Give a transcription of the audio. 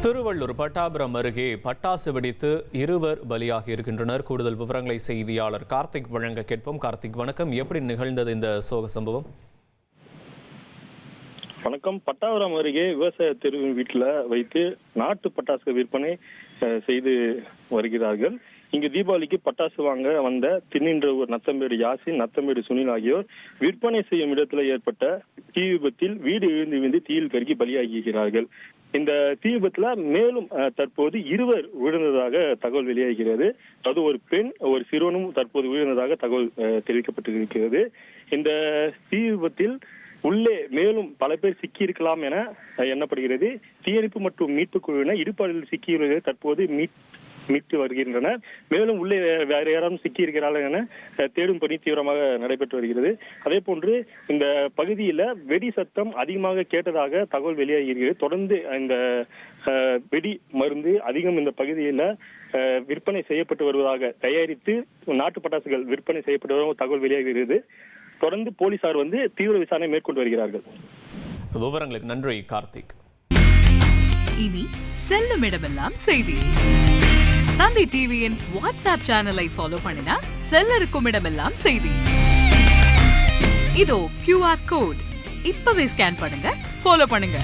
திருவள்ளூர் பட்டாபுரம் அருகே பட்டாசு வெடித்து இருவர் பலியாகி இருக்கின்றனர். கூடுதல் விவரங்களை செய்தியாளர் கார்த்திக் வழங்க கேட்போம். கார்த்திக், வணக்கம். எப்படி நிகழ்ந்தது இந்த சோக சம்பவம்? வணக்கம். பட்டாபுரம் அருகே விவசாய தெரு வீட்டில் வைத்து நாட்டு பட்டாசு விற்பனை செய்து வருகிறார்கள். இங்கு தீபாவளிக்கு பட்டாசு வாங்க வந்த திருநின்றவூர் நத்தம்பேடு யாசின், நத்தம்பேடு சுனில் ஆகியோர் விற்பனை செய்யும் இடத்துல ஏற்பட்ட தீ விபத்தில் வீடு விழுந்து தீயில் கருகி பலியாகிறார்கள். இந்த தீ விபத்துல மேலும் தற்போது இருவர் விழுந்ததாக தகவல் வெளியாகிறது. அது ஒரு பெண், ஒரு சிறுவனும் தற்போது விழுந்ததாக தகவல் தெரிவிக்கப்பட்டிருக்கிறது. இந்த தீ விபத்தில் உள்ளே மேலும் பல பேர் சிக்கியிருக்கலாம் என எண்ணப்படுகிறது. தீயணைப்பு மற்றும் மீட்பு குழுவினர் இடுபாடில் சிக்கியுள்ளதை தற்போது மீட்டு வருகின்றனர். மேலும் உள்ளே வேற யாரும் சிக்கியிருக்கிறார்கள் என தேடும் பணி தீவிரமாக நடைபெற்று வருகிறது. அதே போன்று இந்த பகுதியில வெடி சத்தம் அதிகமாக கேட்டதாக தகவல் வெளியாகிறது. தொடர்ந்து இந்த வெடி மருந்து அதிகம் இந்த பகுதியில விற்பனை செய்யப்பட்டு வருவதாக, தயாரித்து நாட்டு பட்டாசுகள் விற்பனை செய்யப்பட்டு வருவதாக தகவல் வெளியாகிறது. தொடர்ந்து போலீசார் தீவிர விசாரணை மேற்கொண்டு வருகிறார்கள். விவரங்களுக்கு நன்றி கார்த்திக். இனி செல்லும் இடமெல்லாம் செய்தி. தந்தை டிவியின் வாட்ஸ்அப் சேனலை ஃபாலோ பண்ணினா செல்ல இருக்கும் இடமெல்லாம் செய்தி. இதோ QR கோட், இப்பவே ஸ்கேன் பண்ணுங்க, ஃபாலோ பண்ணுங்க.